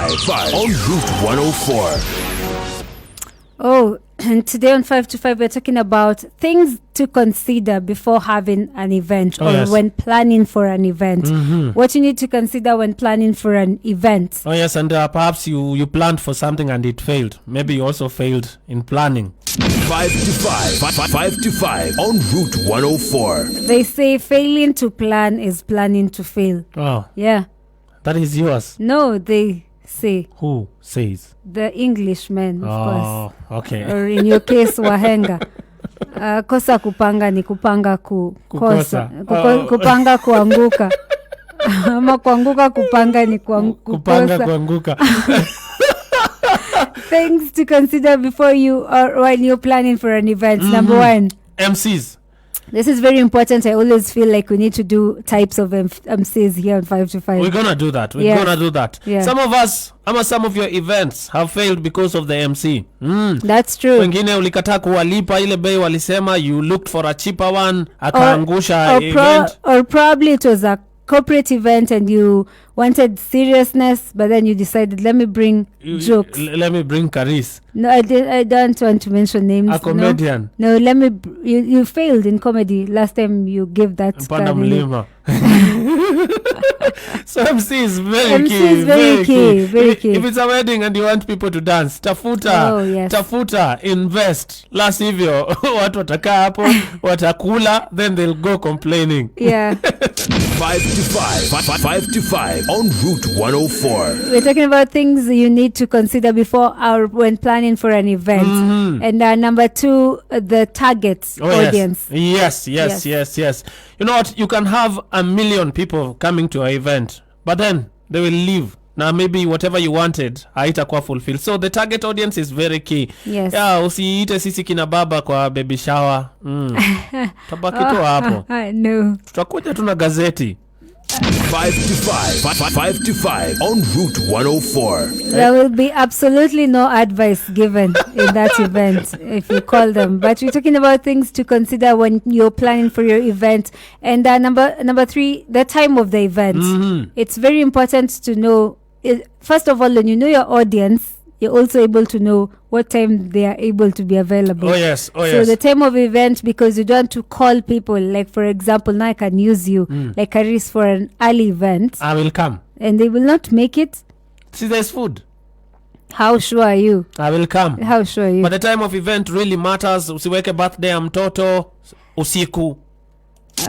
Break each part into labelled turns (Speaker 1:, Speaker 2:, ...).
Speaker 1: 5 on Route 104.
Speaker 2: Oh, and today on 5 to 5, we're talking about things to consider before having an event when planning for an event. What you need to consider when planning for an event.
Speaker 3: Oh, yes, and perhaps you planned for something and it failed. Maybe you also failed in planning.
Speaker 1: 5 to 5 on Route 104.
Speaker 2: They say failing to plan is planning to fail.
Speaker 3: Oh.
Speaker 2: Yeah.
Speaker 3: That is yours.
Speaker 2: No, they say.
Speaker 3: Who says?
Speaker 2: The Englishmen, of course.
Speaker 3: Oh, okay.
Speaker 2: Or in your case, wahenga. Kosa kupanga ni kupanga kukosa. Kupanga kuanguka. Ama kuanguka kupanga ni
Speaker 3: kupanga kuanguka.
Speaker 2: Things to consider before you or when you're planning for an event. Number one.
Speaker 3: MCs.
Speaker 2: This is very important. I always feel like we need to do types of MCs here on 5 to 5.
Speaker 3: We're going to do that.
Speaker 2: Yeah.
Speaker 3: Some of us, some of your events have failed because of the MC.
Speaker 2: That's true.
Speaker 3: Wengine ulikataa kuwalipa ile bei walisema, you looked for a cheaper one, akaangusha event.
Speaker 2: Or probably it was a corporate event and you wanted seriousness, but then you decided, let me bring jokes.
Speaker 3: Let me bring Karis.
Speaker 2: No, I don't want to mention names.
Speaker 3: A comedian.
Speaker 2: No, you failed in comedy last time you gave that.
Speaker 3: Panda mlima. So MC is very key.
Speaker 2: MC is very key.
Speaker 3: If it's a wedding and you want people to dance, tafuta, invest. La sivyo, watu watakaa hapo, watakula, then they'll go complaining.
Speaker 2: Yeah.
Speaker 1: 5 to 5 on Route 104.
Speaker 2: We're talking about things you need to consider before or when planning for an event. And number 2, the target audience.
Speaker 3: Yes. You know what? You can have 1 million people coming to an event, but then they will leave. Now maybe whatever you wanted haitakuwa fulfilled. So the target audience is very key.
Speaker 2: Yes.
Speaker 3: Yeah, usiite sisi kina baba kwa baby shower. Tabaki tu hapo.
Speaker 2: No.
Speaker 3: Tutakuja tu na gazeti.
Speaker 1: 5 to 5 on Route 104.
Speaker 2: There will be absolutely no advice given in that event if you call them. But we're talking about things to consider when you're planning for your event. And number 3, the time of the event. It's very important to know. First of all, when you know your audience, you're also able to know what time they are able to be available.
Speaker 3: Oh, yes.
Speaker 2: So the time of event, because you don't want to call people. Like, for example, now I can use you, like Karis, for an early event.
Speaker 3: I will come.
Speaker 2: And they will not make it.
Speaker 3: See, there's food.
Speaker 2: How sure are you?
Speaker 3: I will come.
Speaker 2: How sure are you?
Speaker 3: But the time of event really matters. Usiweke birthday ya mtoto usiku.
Speaker 1: 5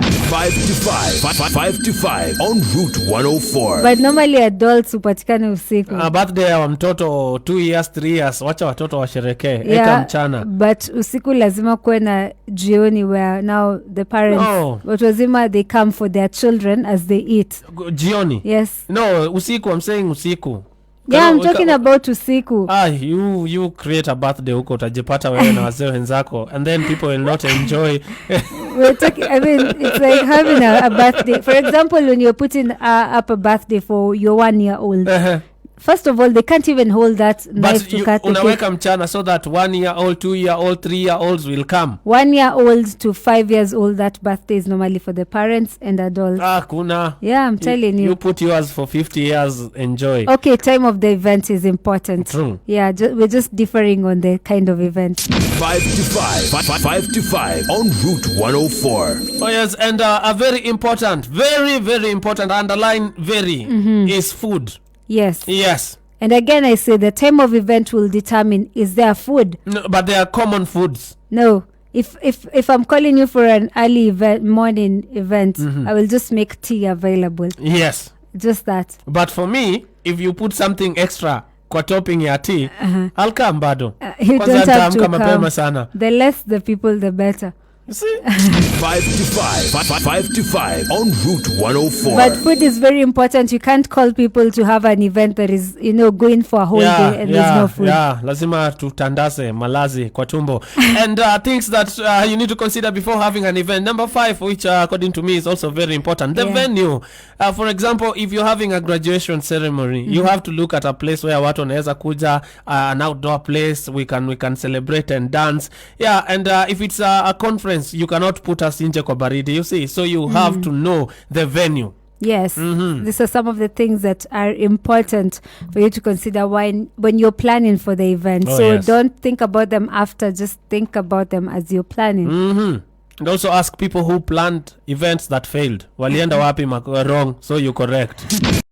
Speaker 1: to 5 on Route 104.
Speaker 2: But normally adults upatikane usiku.
Speaker 3: Birthday ya mtoto 2 years, 3 years, wacha watoto washereke. Eka mchana.
Speaker 2: But usiku lazima kuwe na jioni where now the parents, watu wazima, they come for their children as they eat.
Speaker 3: Jioni?
Speaker 2: Yes.
Speaker 3: No, usiku, I'm saying usiku.
Speaker 2: Yeah, I'm talking about usiku.
Speaker 3: You create a birthday huko utajipata wewe na wazee wenzako and then people will not enjoy.
Speaker 2: It's like having a birthday. For example, when you're putting up a birthday for your 1-year-old. First of all, they can't even hold that knife to cut the cake.
Speaker 3: Unaweka mchana so that 1-year-old, 2-year-old, 3-year-olds will come.
Speaker 2: 1-year-old to 5 years old, that birthday is normally for the parents and adults.
Speaker 3: Kuna.
Speaker 2: Yeah, I'm telling you.
Speaker 3: You put yours for 50 years, enjoy.
Speaker 2: Okay, time of the event is important.
Speaker 3: True.
Speaker 2: Yeah, we're just differing on the kind of event.
Speaker 1: 5 to 5 on Route 104.
Speaker 3: Oh yes, and a very important, very important, underline very, is food.
Speaker 2: Yes. And again, I say the time of event will determine, is there food?
Speaker 3: No, but there are common foods.
Speaker 2: No. If I'm calling you for an early morning event, I will just make tea available.
Speaker 3: Yes.
Speaker 2: Just that.
Speaker 3: But for me, if you put something extra kwa topping ya tea, I'll come bado.
Speaker 2: You don't have to come.
Speaker 3: Sana.
Speaker 2: The less the people, the better.
Speaker 1: You see? 5 to 5 on Route 104.
Speaker 2: But food is very important. You can't call people to have an event that is, going for a whole day and there's no food.
Speaker 3: Yeah, lazima tutandase malazi kwa tumbo. And things that you need to consider before having an event. Number 5, which according to me is also very important, the venue. For example, if you're having a graduation ceremony, you have to look at a place where watu wanaweza kuja, an outdoor place, we can celebrate and dance. Yeah, and if it's a conference, you cannot put us nje kwa baridi, you see. So you have to know the venue.
Speaker 2: Yes, these are some of the things that are important for you to consider when you're planning for the event. Don't think about them after, just think about them as you're planning.
Speaker 3: And also ask people who planned events that failed. Walienda wapi wrong, so you correct.